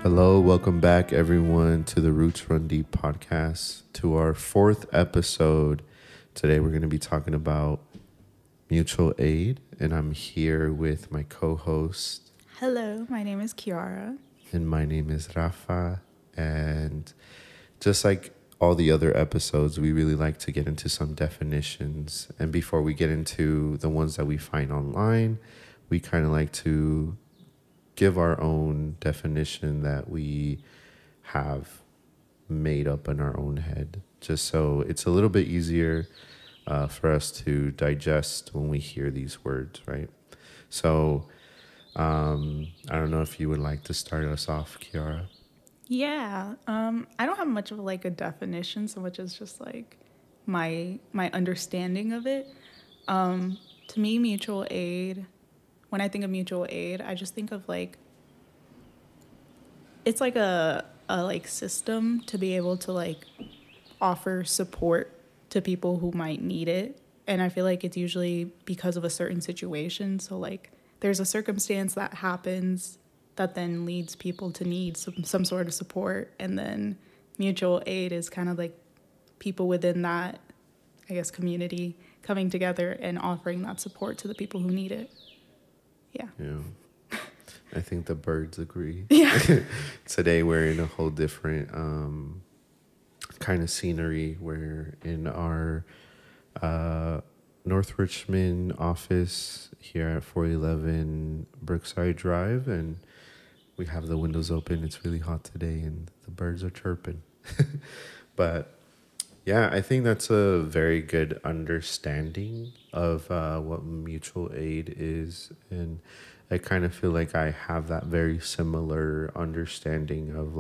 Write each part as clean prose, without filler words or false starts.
Hello, welcome back everyone to the Roots Run Deep podcast, to our fourth episode. Today we're going to be talking about mutual aid, and I'm here with my co-host. Hello, my name is Kiara. And my name is Rafa. And just like all the other episodes, we really like to get into some definitions. And before we get into the ones that we find online, we kind of like to give our own definition that we have made up in our own head, just so it's a little bit easier for us to digest when we hear these words, right? So I don't know if you would like to start us off, Kiara. Yeah, I don't have much of a definition, so much as just my understanding of it. To me, mutual aid. When I think of mutual aid, I just think of it's like a system to be able to offer support to people who might need it. And I feel like it's usually because of a certain situation. So there's a circumstance that happens that then leads people to need some sort of support. And then mutual aid is kind of like people within that, I guess, community coming together and offering that support to the people who need it. Yeah. I think the birds agree. Yeah. Today we're in a whole different kind of scenery. We're in our North Richmond office here at 411 Brookside Drive, and we have the windows open. It's really hot today and the birds are chirping. But yeah, I think that's a very good understanding of what mutual aid is. And I kind of feel like I have that very similar understanding of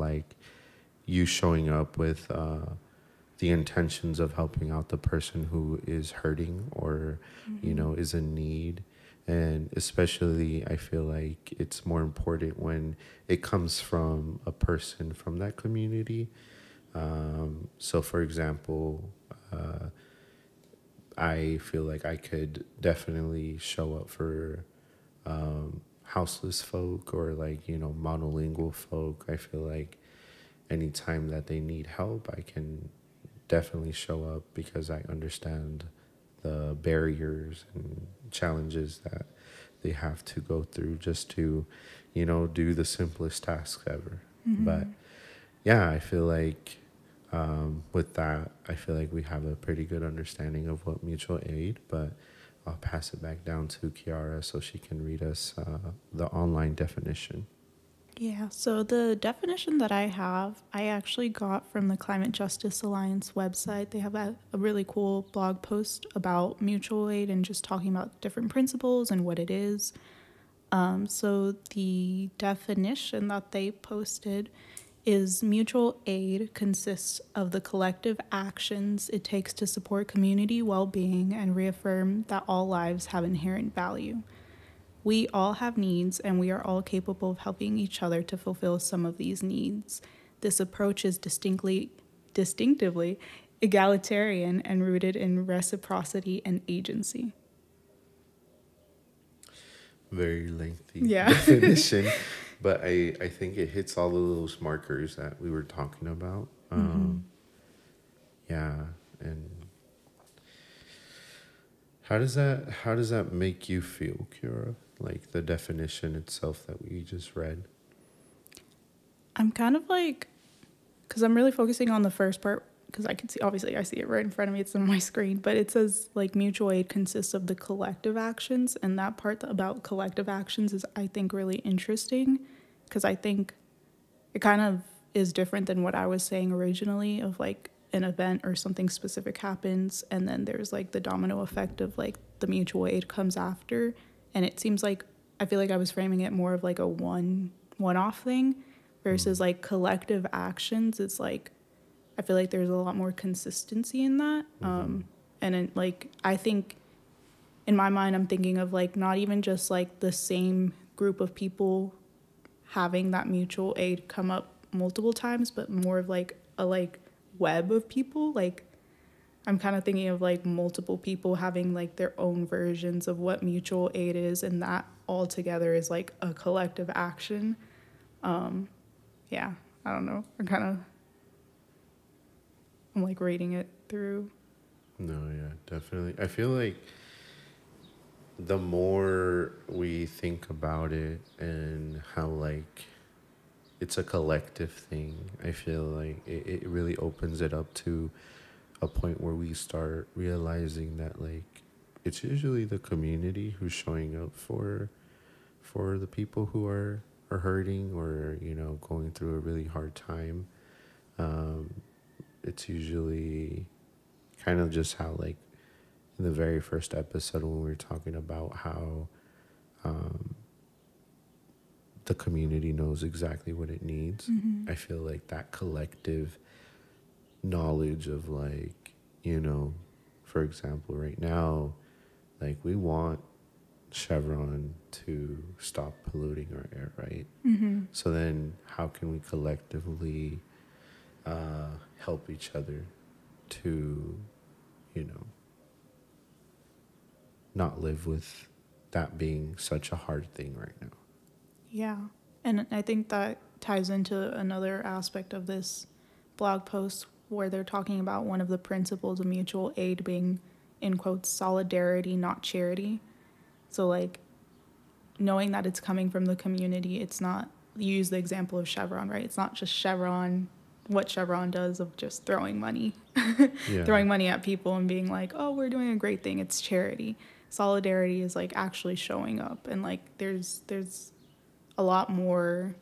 you showing up with the intentions of helping out the person who is hurting or, is in need. And especially I feel like it's more important when it comes from a person from that community. So for example, I feel like I could definitely show up for houseless folk or monolingual folk. I feel like anytime that they need help, I can definitely show up because I understand the barriers and challenges that they have to go through just to, do the simplest tasks ever. Mm-hmm. But yeah, I feel like with that, I feel like we have a pretty good understanding of what mutual aid, but I'll pass it back down to Kiara so she can read us the online definition. Yeah, so the definition that I have, I actually got from the Climate Justice Alliance website. They have a really cool blog post about mutual aid and just talking about different principles and what it is. So the definition that they posted is mutual aid consists of the collective actions it takes to support community well-being and reaffirm that all lives have inherent value. We all have needs, and we are all capable of helping each other to fulfill some of these needs. This approach is distinctively egalitarian and rooted in reciprocity and agency. Very lengthy Yeah. definition, but I think it hits all of those markers that we were talking about. Yeah, and how does that make you feel, Kiara? Like the definition itself that we just read. I'm kind of because I'm really focusing on the first part because I can see, obviously I see it right in front of me, it's on my screen, but it says mutual aid consists of the collective actions, and that part about collective actions is, I think, really interesting because I think it kind of is different than what I was saying originally of an event or something specific happens and then there's the domino effect of the mutual aid comes after. And it seems I feel like I was framing it more of a one-off thing versus collective actions. It's I feel like there's a lot more consistency in that. And it, I think in my mind, I'm thinking of not even just the same group of people having that mutual aid come up multiple times, but more of a web of people. I'm kind of thinking of multiple people having their own versions of what mutual aid is, and that all together is a collective action. yeah, I don't know. I'm like reading it through. No, yeah, definitely. I feel like the more we think about it and how like it's a collective thing, I feel like it really opens it up to a point where we start realizing that like it's usually the community who's showing up for the people who are hurting or going through a really hard time. It's usually kind of just how like in the very first episode when we were talking about how the community knows exactly what it needs. Mm-hmm. I feel like that collective knowledge of like, for example, right now, like we want Chevron to stop polluting our air, right? Mm-hmm. So then how can we collectively help each other to, you know, not live with that being such a hard thing right now? Yeah. And I think that ties into another aspect of this blog post where they're talking about one of the principles of mutual aid being, in quotes, solidarity, not charity. So, like, knowing that it's coming from the community, it's not, you use the example of Chevron, right? It's not just Chevron, what Chevron does of just throwing money, Yeah. throwing money at people and being like, oh, we're doing a great thing. It's charity. Solidarity is like actually showing up. And like, there's a lot more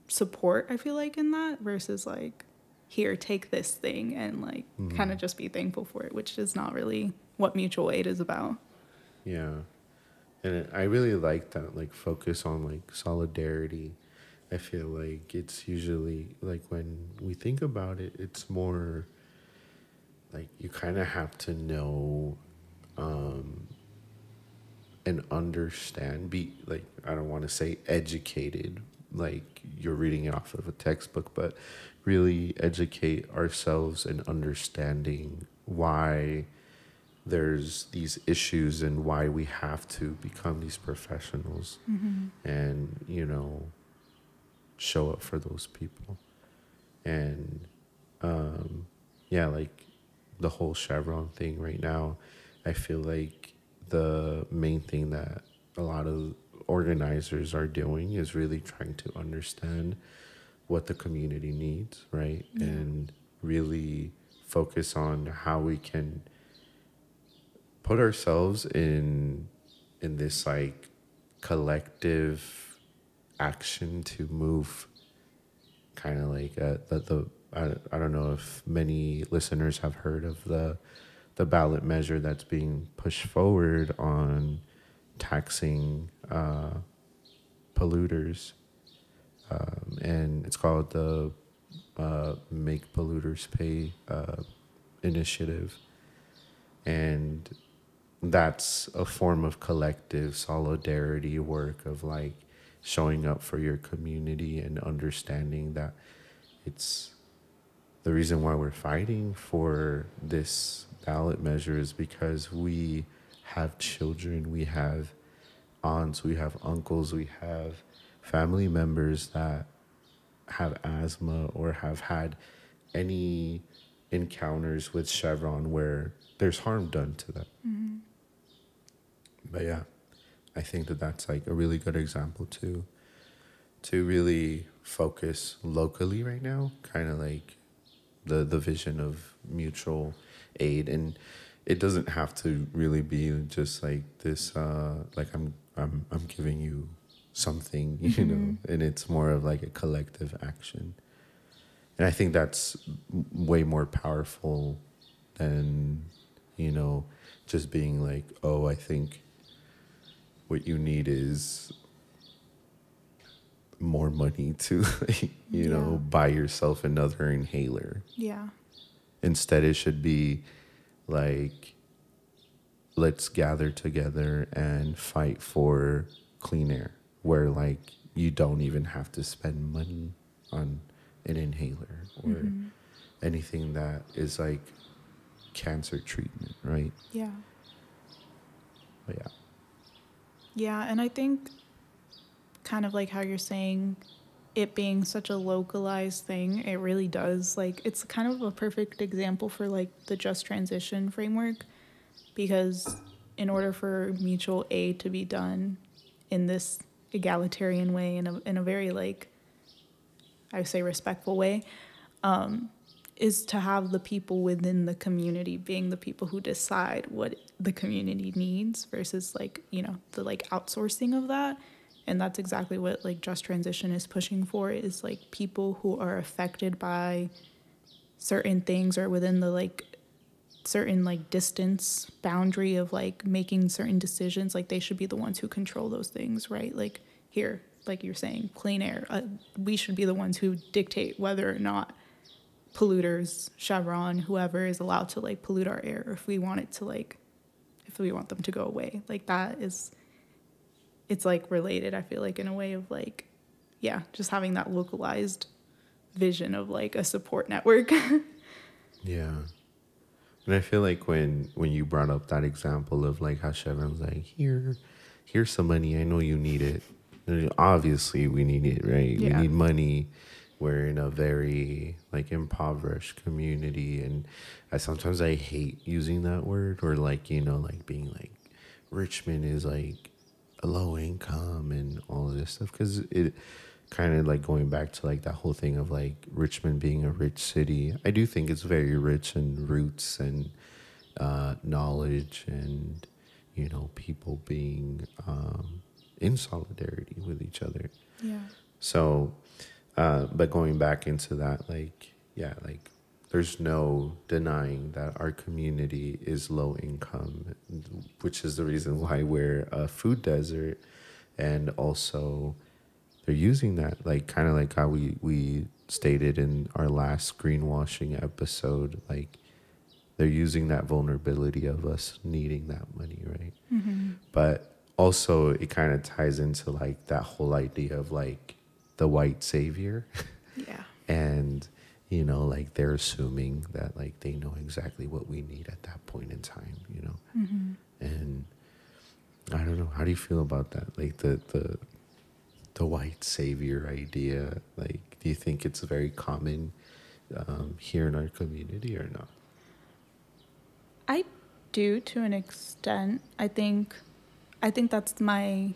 support, I feel like, in that versus like, here, take this thing and like kind of just be thankful for it, which is not really what mutual aid is about. Yeah. And I really like that, like, focus on, like, solidarity. I feel like it's usually, like, when we think about it, it's more, like, you kind of have to know and understand, be, like, I don't want to say educated, like, you're reading it off of a textbook, but really educate ourselves in understanding why there's these issues and why we have to become these professionals and show up for those people. And yeah, like the whole Chevron thing right now, I feel like the main thing that a lot of organizers are doing is really trying to understand what the community needs, right? Yeah. And really focus on how we can put ourselves in this like collective action to move kind of like I don't know if many listeners have heard of the ballot measure that's being pushed forward on taxing polluters, and it's called the Make Polluters Pay initiative. And that's a form of collective solidarity work of like showing up for your community and understanding that it's the reason why we're fighting for this ballot measure is because we have children, we have aunts, we have uncles, we have family members that have asthma or have had any encounters with Chevron where there's harm done to them. But yeah, I think that that's like a really good example to really focus locally right now, kind of like the vision of mutual aid. And it doesn't have to really be just like this like I'm giving you something, and it's more of like a collective action. And I think that's way more powerful than, just being like, oh, I think what you need is more money to, buy yourself another inhaler. Yeah. Instead, it should be like, let's gather together and fight for clean air, where like you don't even have to spend money on an inhaler or anything that is like cancer treatment, right? Yeah. But Yeah, and I think kind of like how you're saying it being such a localized thing, it really does, like, it's kind of a perfect example for like the just transition framework, because in order for mutual aid to be done in this egalitarian way, in a very like, I would say, respectful way, is to have the people within the community being the people who decide what the community needs versus like, you know, the like outsourcing of that. And that's exactly what like just transition is pushing for, is like people who are affected by certain things or within the like certain like distance boundary of like making certain decisions, like they should be the ones who control those things, right? Like here, like you're saying, clean air, we should be the ones who dictate whether or not polluters, Chevron, whoever is allowed to like pollute our air, or if we want it to like, if we want them to go away. Like that is, it's like related, I feel like, in a way of like, yeah, just having that localized vision of like a support network. Yeah. And I feel like when you brought up that example of like how Chevron's like, here's some money, I know you need it. And obviously we need it, right? We Yeah. need money. We're in a very like impoverished community, and sometimes I hate using that word, or like, you know, like being like Richmond is like a low income and all of this stuff, because it kind of like going back to like that whole thing of like Richmond being a rich city. I do think it's very rich in roots and knowledge, and you know, people being in solidarity with each other. Yeah. So but going back into that, like, yeah, like there's no denying that our community is low income, which is the reason why we're a food desert. And also they're using that, like kind of like how we stated in our last greenwashing episode, like they're using that vulnerability of us needing that money, right? Mm-hmm. But also it kind of ties into like that whole idea of like the white savior. Yeah. And you know, like they're assuming that like they know exactly what we need at that point in time, you know. Mm-hmm. And I don't know, how do you feel about that, like the white savior idea? Like, do you think it's very common here in our community or not? I do, to an extent. I think that's my,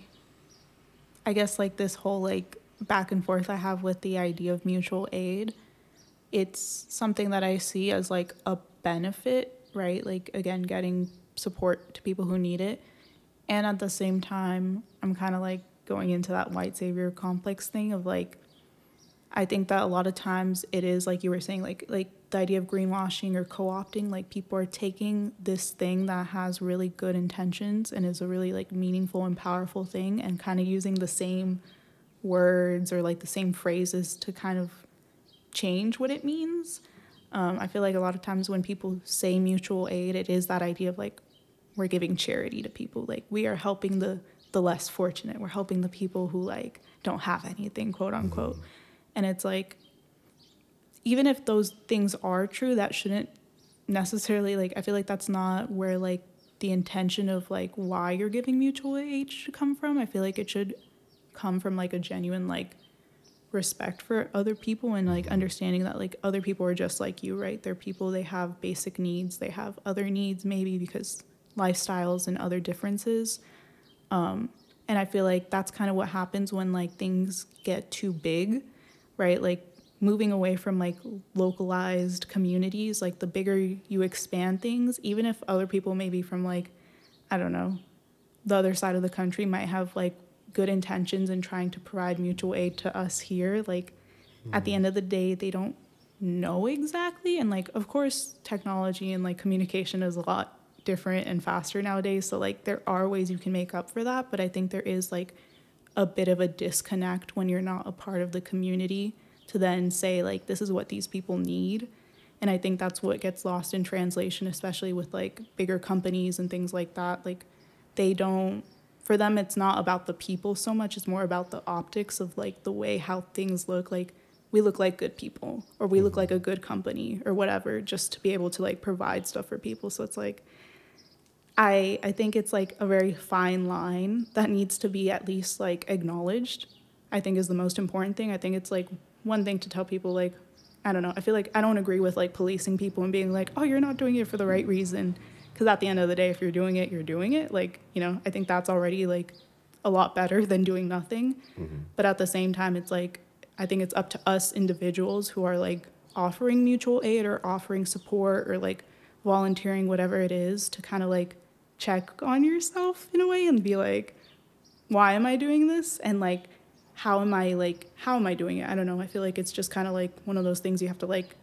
I guess, like this whole like back and forth I have with the idea of mutual aid. It's something that I see as like a benefit, right? Like, again, getting support to people who need it. And at the same time, I'm kind of like going into that white savior complex thing of like, I think that a lot of times it is like you were saying, like the idea of greenwashing or co-opting, like people are taking this thing that has really good intentions and is a really like meaningful and powerful thing, and kind of using the same words or like the same phrases to kind of change what it means. I feel like a lot of times when people say mutual aid, it is that idea of like, we're giving charity to people. Like we are helping the less fortunate. We're helping the people who like don't have anything, quote unquote. Mm-hmm. And it's like, even if those things are true, that shouldn't necessarily, like, I feel like that's not where like the intention of like why you're giving mutual aid should come from. I feel like it should come from like a genuine like respect for other people, and like understanding that like other people are just like you, right? They're people, they have basic needs, they have other needs maybe because lifestyles and other differences. And I feel like that's kind of what happens when like things get too big, right? Like moving away from like localized communities, like the bigger you expand things, even if other people maybe from like, I don't know, the other side of the country might have like good intentions in trying to provide mutual aid to us here, like at the end of the day, they don't know exactly. And like, of course, technology and like communication is a lot different and faster nowadays. So like there are ways you can make up for that. But I think there is like a bit of a disconnect when you're not a part of the community to then say like, this is what these people need. And I think that's what gets lost in translation, especially with like bigger companies and things like that. Like they don't, for them, it's not about the people so much. It's more about the optics of like the way how things look. Like we look like good people, or we look like a good company or whatever, just to be able to like provide stuff for people. So it's like, I think it's like a very fine line that needs to be at least like acknowledged. I think is the most important thing. I think it's like one thing to tell people like, I don't know. I feel like I don't agree with like policing people and being like, oh, you're not doing it for the right reason. Because at the end of the day, if you're doing it, you're doing it. Like, you know, I think that's already like a lot better than doing nothing. But at the same time, it's like, I think it's up to us individuals who are like offering mutual aid or offering support or like volunteering, whatever it is, to kind of like check on yourself in a way and be like, why am I doing this? And like, how am I doing it? I don't know. I feel like it's just kind of like one of those things you have to like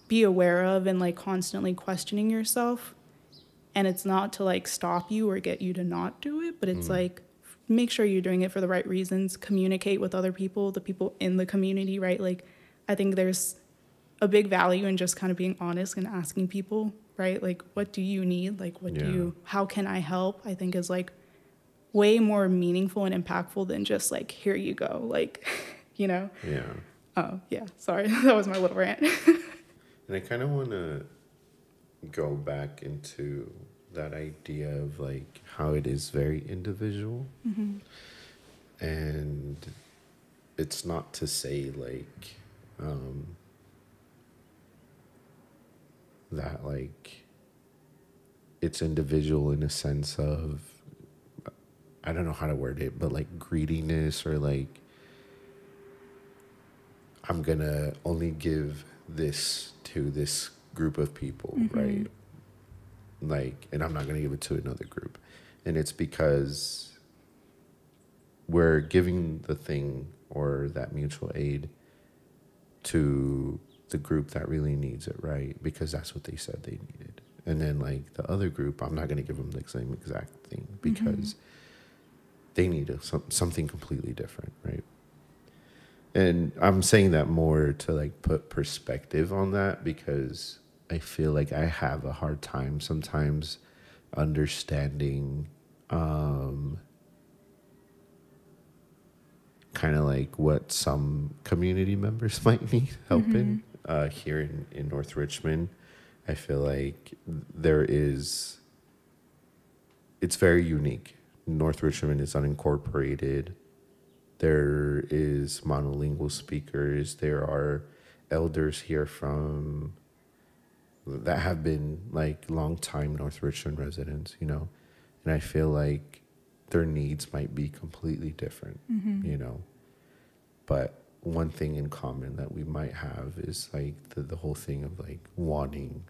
be aware of and like constantly questioning yourself. And it's not to like stop you or get you to not do it, but it's like make sure you're doing it for the right reasons, communicate with other people, the people in the community, right? Like I think there's a big value in just kind of being honest and asking people, right? Like what do you need? Like how can I help? I think is like way more meaningful and impactful than just like, here you go. Like, you know? Yeah. Oh, yeah. Sorry. That was my little rant. And I kind of want to go back into that idea of like how it is very individual. And it's not to say like that like it's individual in a sense of, I don't know how to word it, but like greediness or like I'm gonna only give this to this group of people, right? Like, and I'm not gonna give it to another group. And it's because we're giving the thing or that mutual aid to the group that really needs it, right? Because that's what they said they needed. And then like the other group, I'm not gonna give them the same exact thing because they need something completely different, right? And I'm saying that more to like put perspective on that because I feel like I have a hard time sometimes understanding kind of like what some community members might need help in. Here in North Richmond, I feel like it's very unique. North Richmond is unincorporated. There is monolingual speakers. There are elders here that have been like long time North Richmond residents, you know, and I feel like their needs might be completely different, you know, but one thing in common that we might have is like the whole thing of like wanting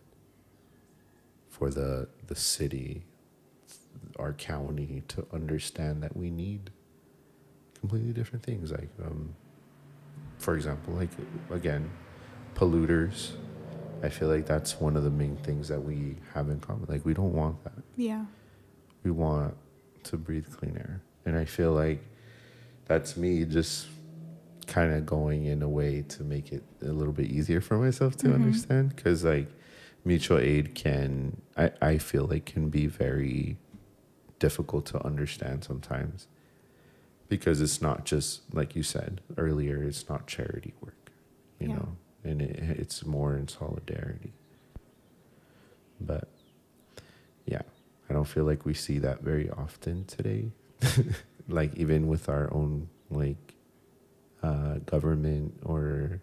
for the city, our county to understand that we need completely different things. Like, for example, like again, polluters. I feel like that's one of the main things that we have in common. Like, we don't want that. Yeah. We want to breathe clean air. And I feel like that's me just kind of going in a way to make it a little bit easier for myself to understand. Because, like, mutual aid I feel like can be very difficult to understand sometimes. Because it's not just, like you said earlier, it's not charity work, you know? And it's more in solidarity. But, yeah, I don't feel like we see that very often today. Like, even with our own, like, government or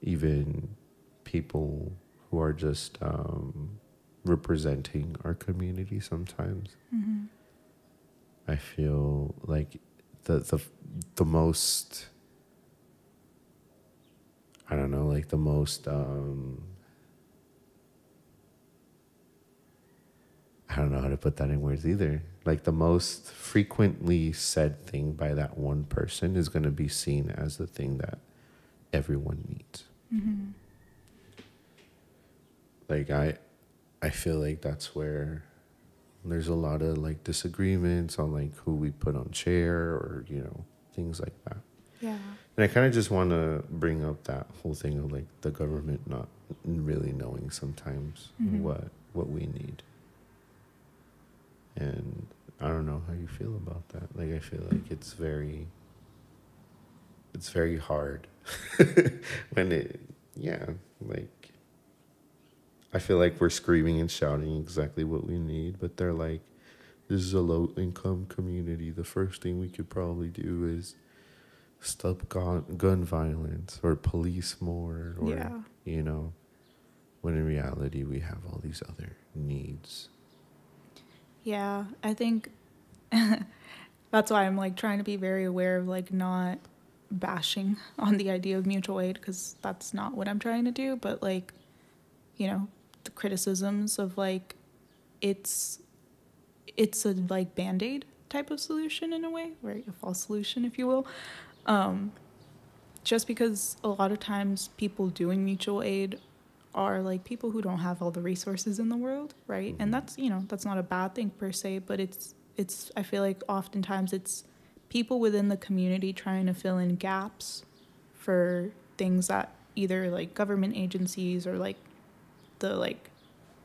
even people who are just representing our community sometimes. I feel like the most... I don't know, like the most, I don't know how to put that in words either. Like the most frequently said thing by that one person is going to be seen as the thing that everyone needs. Like I feel like that's where there's a lot of like disagreements on like who we put on chair or, you know, things like that. Yeah. And I kind of just want to bring up that whole thing of like the government not really knowing sometimes what we need. And I don't know how you feel about that. Like, I feel like it's very hard when like, I feel like we're screaming and shouting exactly what we need, but they're like, this is a low income community. The first thing we could probably do is stop gun violence or police more, or, Yeah. you know, when in reality we have all these other needs. Yeah. I think that's why I'm like trying to be very aware of like not bashing on the idea of mutual aid, because that's not what I'm trying to do. But like, you know, the criticisms of like it's a like band-aid type of solution in a way, right? A false solution, if you will. Um, just because a lot of times people doing mutual aid are like people who don't have all the resources in the world, right? And Mm-hmm. that's, you know, that's not a bad thing per se, but it's I feel like oftentimes it's people within the community trying to fill in gaps for things that either like government agencies or like the like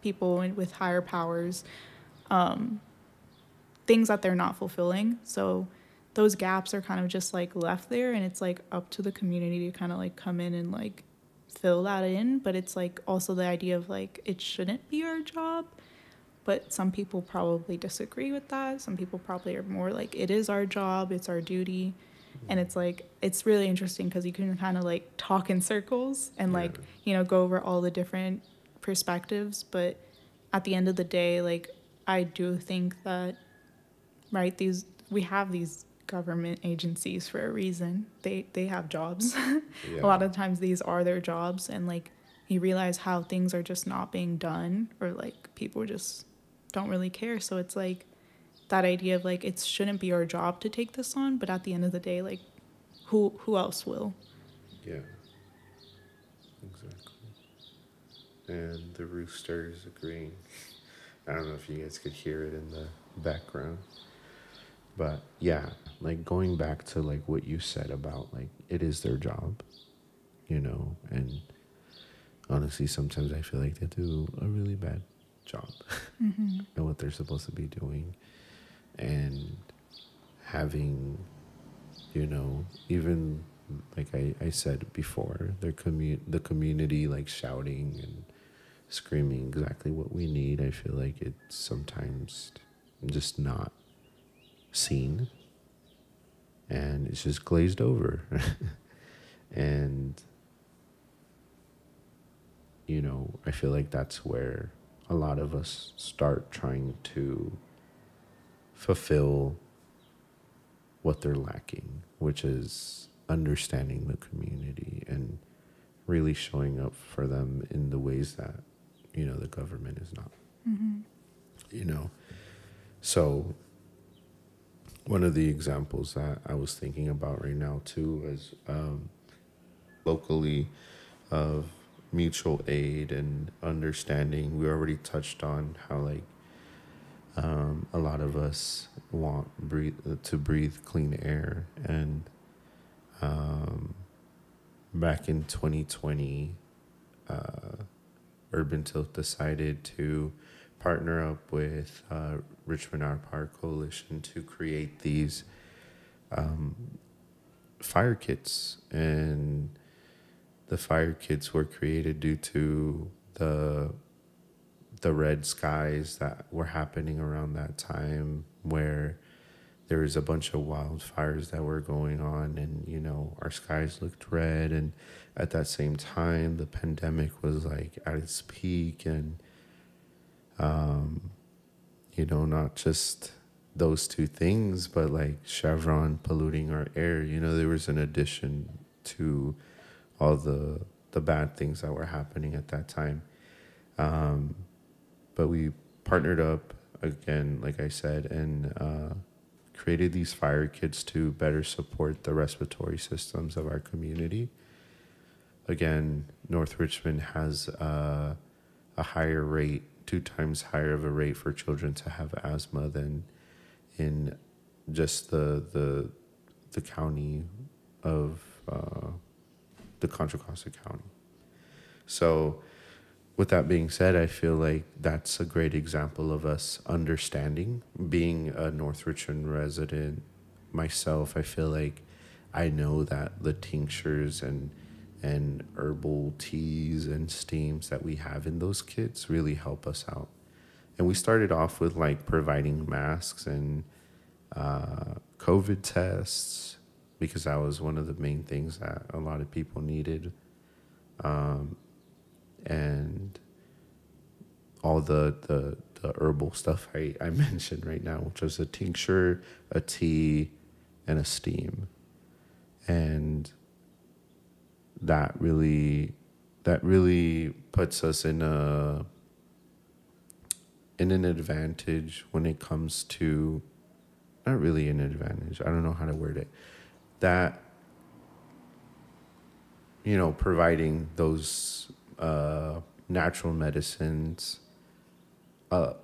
people with higher powers, um, things that they're not fulfilling. So those gaps are kind of just like left there, and it's like up to the community to kind of like come in and like fill that in. But it's like also the idea of like it shouldn't be our job. But some people probably disagree with that. Some people probably are more like it is our job, it's our duty. And it's like it's really interesting because you can kind of like talk in circles and Yeah. like, you know, go over all the different perspectives. But at the end of the day, like I do think that, right, these we have these government agencies for a reason. They have jobs. A Yeah. lot of times these are their jobs, and like you realize how things are just not being done, or like people just don't really care. So it's like that idea of like it shouldn't be our job to take this on, but at the end of the day, like who else will? Yeah. Exactly. And the rooster is agreeing. I don't know if you guys could hear it in the background. But yeah, like going back to like what you said about like it is their job, you know, and honestly sometimes I feel like they do a really bad job Mm-hmm. at what they're supposed to be doing. And having, you know, even like I said before, the community like shouting and screaming exactly what we need. I feel like it's sometimes just not seen, and it's just glazed over. And, you know, I feel like that's where a lot of us start trying to fulfill what they're lacking, which is understanding the community and really showing up for them in the ways that, you know, the government is not, Mm-hmm. you know. So one of the examples that I was thinking about right now too is locally of mutual aid and understanding. We already touched on how like a lot of us want to breathe clean air, and back in 2020, Urban Tilth decided to partner up with Richmond Our Park Coalition to create these fire kits. And the fire kits were created due to the red skies that were happening around that time, where there was a bunch of wildfires that were going on, and, you know, our skies looked red. And at that same time the pandemic was like at its peak, and you know, not just those two things, but like Chevron polluting our air. You know, there was an addition to all the bad things that were happening at that time. But we partnered up again, like I said, and created these fire kits to better support the respiratory systems of our community. Again, North Richmond has a higher rate, 2 times higher of a rate for children to have asthma than in just the county of the Contra Costa County. So with that being said, I feel like that's a great example of us understanding. Being a North Richmond resident myself, I feel like I know that the tinctures and herbal teas and steams that we have in those kits really help us out. And we started off with like providing masks and COVID tests because that was one of the main things that a lot of people needed. And all the herbal stuff I mentioned right now, which was a tincture, a tea, and a steam. And that really puts us in an advantage when it comes to, not really an advantage, I don't know how to word it, that, you know, providing those natural medicines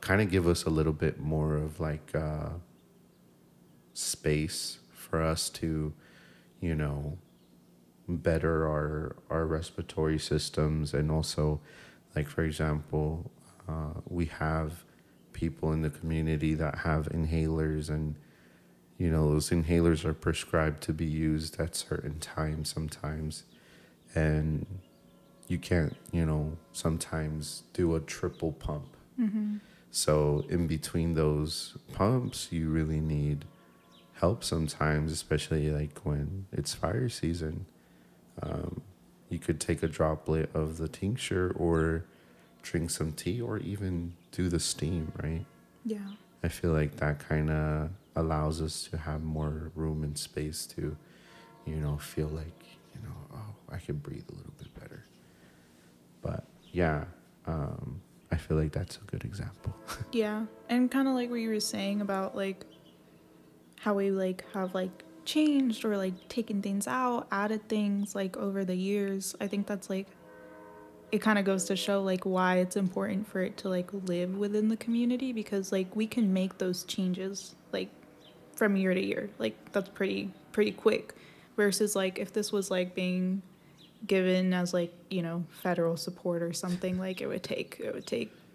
kind of give us a little bit more of like space for us to, you know, better our respiratory systems. And also, like, for example, we have people in the community that have inhalers, and you know, those inhalers are prescribed to be used at certain times sometimes, and you can't, you know, sometimes do a triple pump. So in between those pumps, you really need help sometimes, especially like when it's fire season. You could take a droplet of the tincture or drink some tea or even do the steam, right? Yeah. I feel like that kind of allows us to have more room and space to, you know, feel like, you know, oh, I can breathe a little bit better. But yeah, I feel like that's a good example. Yeah. And kind of like what you were saying about like how we like have like changed or like taken things out, added things like over the years. I think that's like, it kind of goes to show like why it's important for it to like live within the community, because like we can make those changes like from year to year. Like that's pretty quick, versus like if this was like being given as like, you know, federal support or something, like it would take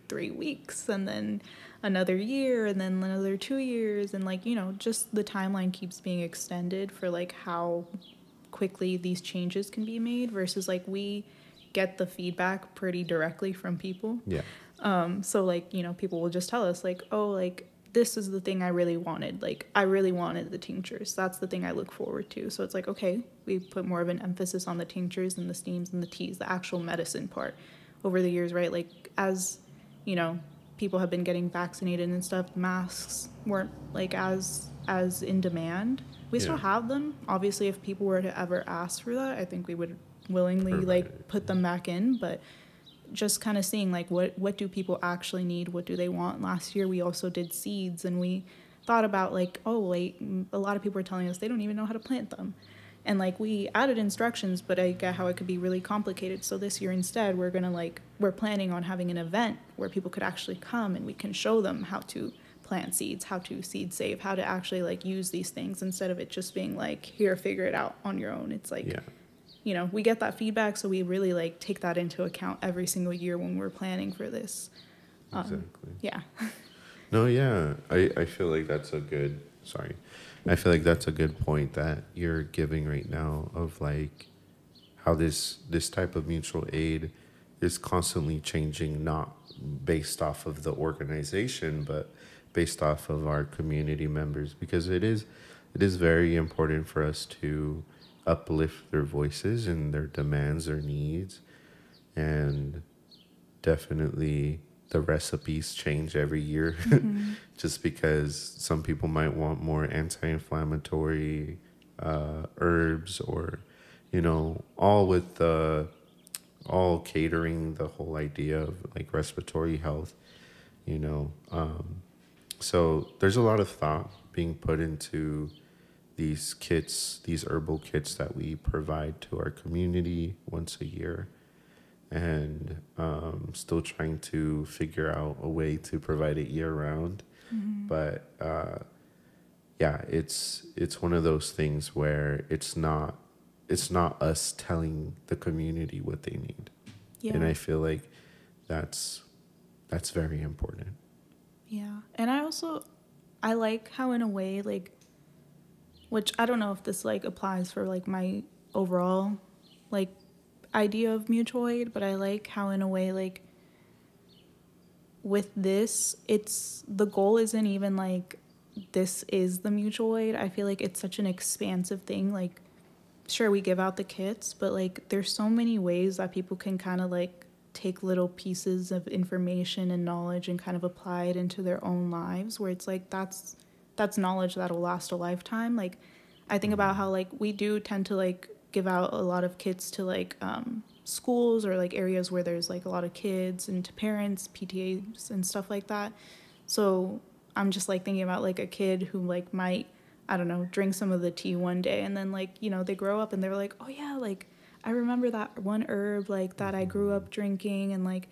3 weeks and then another year and then another 2 years, and like, you know, just the timeline keeps being extended for like how quickly these changes can be made, versus like we get the feedback pretty directly from people. Yeah. So like, you know, people will just tell us like, oh, like this is the thing I really wanted. Like I really wanted the tinctures. That's the thing I look forward to. So it's like, okay, we put more of an emphasis on the tinctures and the steams and the teas, the actual medicine part over the years, right? Like as, you know, people have been getting vaccinated and stuff, masks weren't like as in demand. We still have them. Obviously, if people were to ever ask for that, I think we would willingly like put them back in. But just kind of seeing like what do people actually need, what do they want. Last year we also did seeds, and we thought about like, oh, like a lot of people are telling us they don't even know how to plant them, and like we added instructions, but I get how it could be really complicated. So this year instead we're planning on having an event where people could actually come and we can show them how to plant seeds, how to seed save, how to actually like use these things, instead of it just being like, here, figure it out on your own. It's like, you know, we get that feedback, so we really like take that into account every single year when we're planning for this. Exactly. Yeah. No, yeah. I feel like that's I feel like that's a good point that you're giving right now, of like how this type of mutual aid is constantly changing, not based off of the organization, but based off of our community members, because it is very important for us to uplift their voices and their demands, their needs. And definitely the recipes change every year. Just because some people might want more anti-inflammatory herbs, or, you know, all catering the whole idea of like respiratory health, you know. So there's a lot of thought being put into these kits, these herbal kits that we provide to our community once a year, and still trying to figure out a way to provide it year round. But yeah, it's one of those things where it's not us telling the community what they need. Yeah. And I feel like that's very important. Yeah. And I like how in a way, like, which I don't know if this like applies for like my overall like idea of mutual aid, but I like how in a way like with this, it's the goal isn't even like this is the mutual aid. I feel like it's such an expansive thing. Like, sure, we give out the kits, but like there's so many ways that people can kind of like take little pieces of information and knowledge and kind of apply it into their own lives, where it's like that's knowledge that'll last a lifetime. Like, I think about how like we do tend to like give out a lot of kits to like schools or like areas where there's like a lot of kids, and to parents, PTAs and stuff like that. So I'm just like thinking about like a kid who like might, I don't know, drink some of the tea one day, and then like, you know, they grow up and they're like, oh yeah, like I remember that one herb like that I grew up drinking, and like,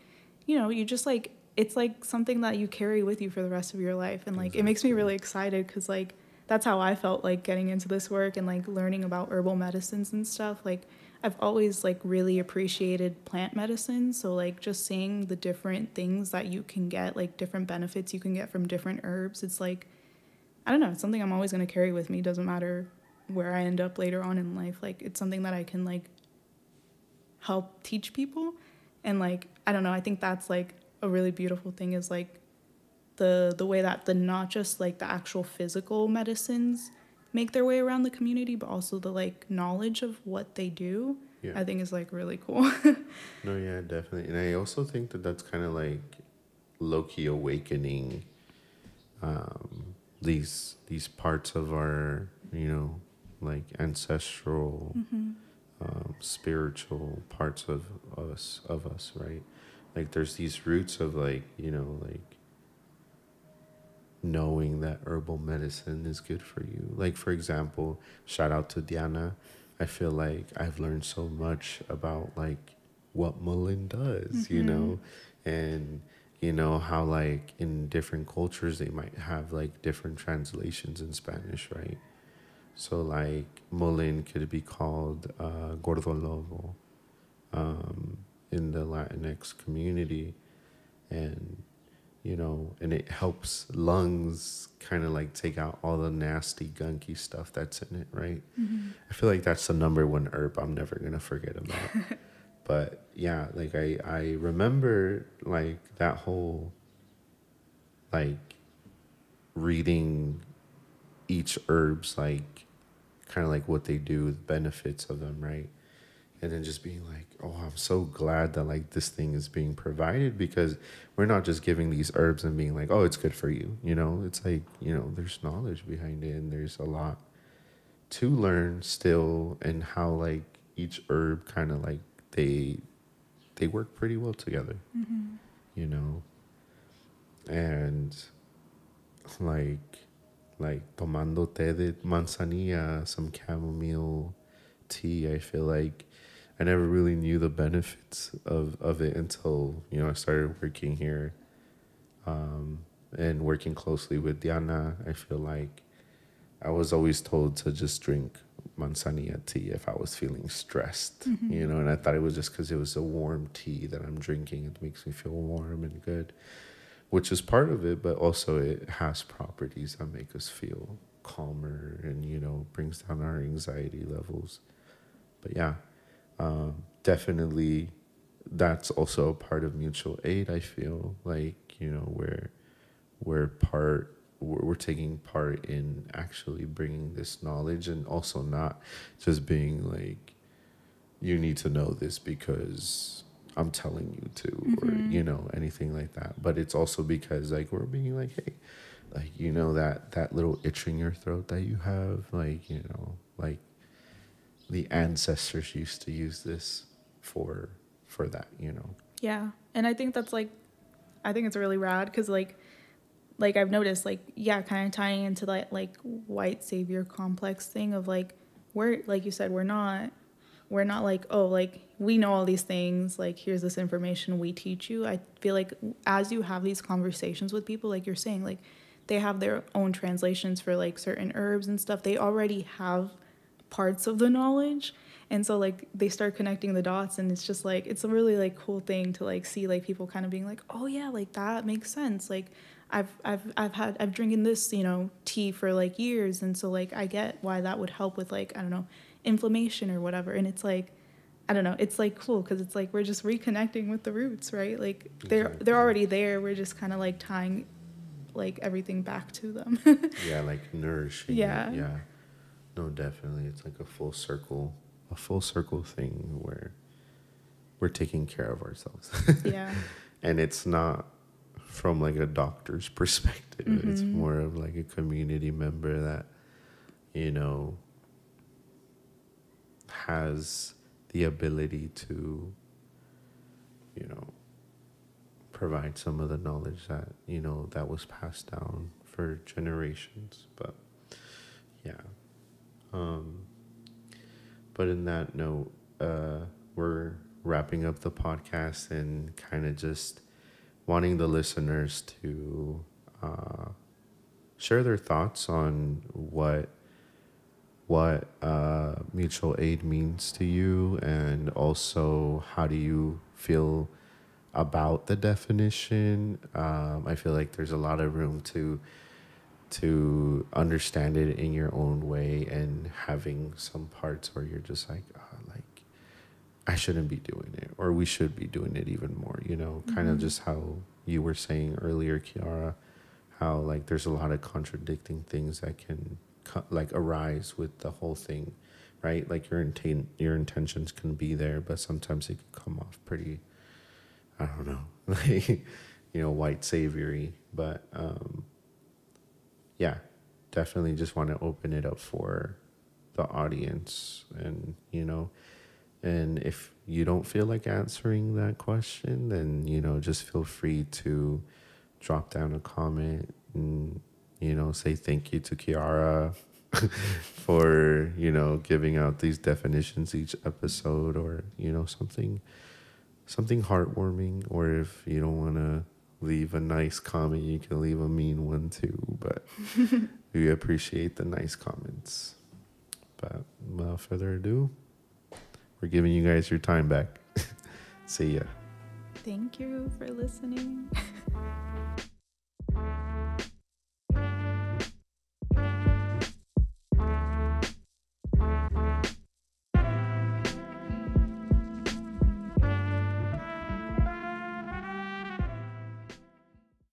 you know, you just like, it's like something that you carry with you for the rest of your life. And like, it makes me really excited because like that's how I felt like getting into this work and like learning about herbal medicines and stuff. Like, I've always like really appreciated plant medicine, so like just seeing the different things that you can get, like different benefits you can get from different herbs, it's like, I don't know, it's something I'm always going to carry with me. Doesn't matter where I end up later on in life. Like, it's something that I can like help teach people. And like, I don't know, I think that's like a really beautiful thing, is like the way that the not just like the actual physical medicines make their way around the community, but also the like knowledge of what they do. Yeah. I think is like really cool. No, yeah, definitely. And I also think that that's kind of like low-key awakening these parts of our, you know, like ancestral, spiritual parts of us, right? Like there's these roots of like, you know, like knowing that herbal medicine is good for you. Like, for example, shout out to Diana. I feel like I've learned so much about like what mullein does, you know, and you know how like in different cultures they might have like different translations in Spanish, right? So like mullein could be called gordolobo in the Latinx community, and you know, and it helps lungs kind of like take out all the nasty, gunky stuff that's in it, right? I feel like that's the number one herb I'm never gonna forget about. But yeah, like I remember like that whole like reading each herb's like kind of like what they do, the benefits of them, right? And then just being like, oh, I'm so glad that like this thing is being provided, because we're not just giving these herbs and being like, oh, it's good for you. You know, it's like, you know, there's knowledge behind it, and there's a lot to learn still, and how like each herb kind of like they work pretty well together, you know, and like tomando té de manzanilla, some chamomile tea. I feel like I never really knew the benefits of it until, you know, I started working here and working closely with Diana. I feel like I was always told to just drink manzanilla tea if I was feeling stressed, you know, and I thought it was just because it was a warm tea that I'm drinking. It makes me feel warm and good, which is part of it, but also it has properties that make us feel calmer and, you know, brings down our anxiety levels. But yeah, definitely that's also a part of mutual aid. I feel like, you know, we're taking part in actually bringing this knowledge, and also not just being like, you need to know this because I'm telling you to, or, you know, anything like that. But it's also because like we're being like, hey, like, you know, that little itch in your throat that you have, like, you know, like the ancestors used to use this for that, you know. Yeah. And I think that's like, I think it's really rad because like I've noticed like, yeah, kind of tying into that like white savior complex thing of like, we're, like you said, we're not like, oh, like we know all these things, like here's this information, we teach you. I feel like as you have these conversations with people, like you're saying, like they have their own translations for like certain herbs and stuff. They already have parts of the knowledge, and so like they start connecting the dots, and it's just like, it's a really like cool thing to like see like people kind of being like, oh yeah, like that makes sense. Like I've drinking this, you know, tea for like years, and so like I get why that would help with like, I don't know, inflammation or whatever. And it's like, I don't know. It's like cool because it's like we're just reconnecting with the roots, right? Like Exactly. they're already there. We're just kind of like tying like everything back to them. Yeah, like nourishing it. Yeah. Yeah. No, definitely. It's like a full circle thing where we're taking care of ourselves. Yeah. And it's not from like a doctor's perspective. It's Mm-hmm. more of like a community member that, you know, has the ability to, you know, provide some of the knowledge that, you know, that was passed down for generations. But yeah. But in that note, we're wrapping up the podcast and kind of just wanting the listeners to share their thoughts on what mutual aid means to you, and also how do you feel about the definition. I feel like there's a lot of room to understand it in your own way, and having some parts where you're just like, like I shouldn't be doing it, or we should be doing it even more, you know, kind of just how you were saying earlier, Kiara, how like there's a lot of contradicting things that can like arise with the whole thing, right? Like your intentions can be there, but sometimes it can come off pretty, I don't know, like, you know, white savory. But yeah, definitely just want to open it up for the audience, and you know, and if you don't feel like answering that question, then, you know, just feel free to drop down a comment and, you know, say thank you to Kiara for, you know, giving out these definitions each episode, or, you know, something heartwarming. Or if you don't want to leave a nice comment, you can leave a mean one too, but we appreciate the nice comments. But without further ado, we're giving you guys your time back. See ya. Thank you for listening.